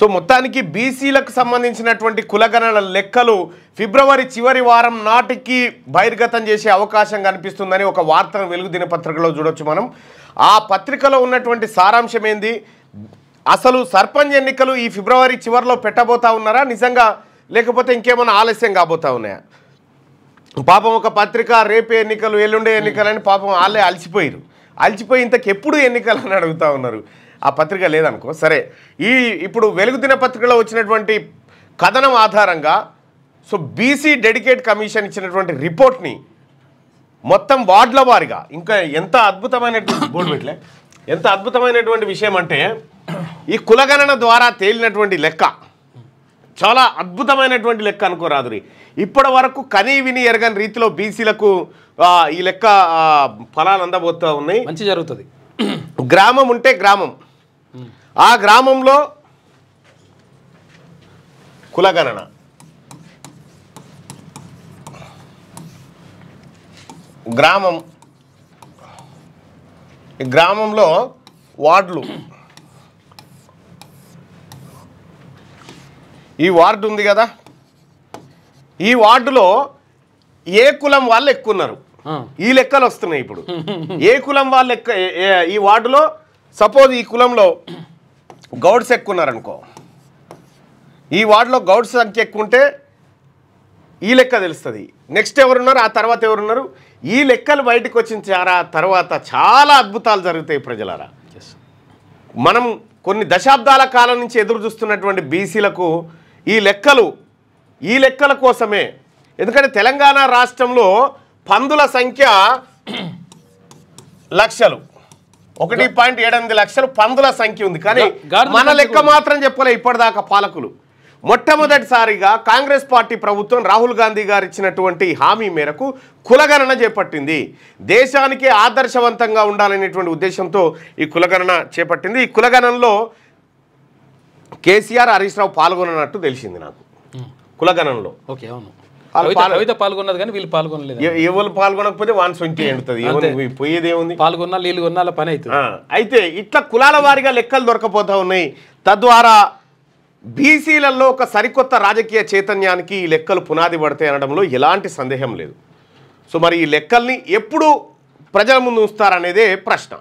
So మొత్తానికి బీసీలకు సంబంధించినటువంటి కులగణన లెక్కలు ఫిబ్రవరి చివరి వారం నాటికి బహిర్గతం చేసే అవకాశం కనిపిస్తుందని ఒక వార్తను వెలుగు దినపత్రికలో చూడొచ్చు మనం. ఆ పత్రికలో ఉన్నటువంటి సారాంశం ఏంది, అసలు సర్పంచ్ ఎన్నికలు ఈ ఫిబ్రవరి చివరిలో పెట్టబోతా ఉన్నారా నిజంగా, లేకపోతే ఇంకేమైనా ఆలస్యం కాబోతా ఉన్నాయా? పాపం ఒక పత్రిక రేపే ఎన్నికలు ఎల్లుండే ఎన్నికలని పాపం వాళ్ళే అలసిపోయి ఇంతకెప్పుడు ఎన్నికలు అని అడుగుతూ ఉన్నారు. ఆ పత్రిక లేదనుకో సరే. ఇప్పుడు వెలుగు దినపత్రికలో వచ్చినటువంటి కథనం ఆధారంగా సో బీసీ డెడికేట్ కమిషన్ ఇచ్చినటువంటి రిపోర్ట్ని మొత్తం వార్డుల వారిగా ఇంకా ఎంత అద్భుతమైనటువంటి బోర్డు పెట్టలే, ఎంత అద్భుతమైనటువంటి విషయం అంటే ఈ కులగణన ద్వారా తేలినటువంటి లెక్క చాలా అద్భుతమైనటువంటి లెక్క అనుకోరాదురి. ఇప్పటి వరకు కనీ విని ఎరగని రీతిలో బీసీలకు ఈ లెక్క ఫలాలు అందబోతూ ఉన్నాయి. మంచి జరుగుతుంది. గ్రామం ఉంటే గ్రామం, ఆ గ్రామంలో కులగణన, గ్రామంలో వార్డులు, ఈ వార్డు ఉంది కదా, ఈ వార్డులో ఏ కులం వాళ్ళు ఎక్కువ ఉన్నారు ఈ లెక్కలు వస్తున్నాయి. ఇప్పుడు ఏ కులం వాళ్ళు ఈ వార్డులో సపోజ్ ఈ కులంలో గౌడ్స్ ఎక్కువ ఉన్నారనుకో, ఈ వార్డులో గౌడ్స్ సంఖ్య ఎక్కువ ఉంటే ఈ లెక్క తెలుస్తుంది. నెక్స్ట్ ఎవరున్నారు, ఆ తర్వాత ఎవరున్నారు, ఈ లెక్కలు బయటకు వచ్చిన తర్వాత చాలా అద్భుతాలు జరుగుతాయి ప్రజలారా. మనం కొన్ని దశాబ్దాల కాలం నుంచి ఎదురు చూస్తున్నటువంటి బీసీలకు ఈ లెక్కల కోసమే. ఎందుకంటే తెలంగాణ రాష్ట్రంలో పందుల సంఖ్య లక్షలు, 1.8 లక్షలు పందుల సంఖ్య ఉంది. కానీ మన లెక్క మాత్రం చెప్పలే ఇప్పటిదాకా పాలకులు. మొట్టమొదటిసారిగా కాంగ్రెస్ పార్టీ ప్రభుత్వం రాహుల్ గాంధీ గారు ఇచ్చినటువంటి హామీ మేరకు కులగణన చేపట్టింది. దేశానికి ఆదర్శవంతంగా ఉండాలనేటువంటి ఉద్దేశంతో ఈ కులగణన చేపట్టింది. ఈ కులగణనలో కేసీఆర్, హరీష్ రావు పాల్గొన్నట్టు తెలిసింది నాకు. కులగణనలో పాల్గొన్నది కానీ వీళ్ళు పాల్గొనలేదు. ఎవరు పాల్గొనకపోతే 120 ఎండుతుంది, పోయేదేముంది, పాల్గొన్నా నీళ్ళు కొన్నా పని అవుతుంది. అయితే ఇట్లా కులాల వారిగా లెక్కలు దొరకపోతా ఉన్నాయి. తద్వారా బీసీలలో ఒక సరికొత్త రాజకీయ చైతన్యానికి ఈ లెక్కలు పునాది పడతాయి అనడంలో ఎలాంటి సందేహం లేదు. సో మరి ఈ లెక్కల్ని ఎప్పుడు ప్రజల ముందు ఉంచుతారనేదే ప్రశ్న.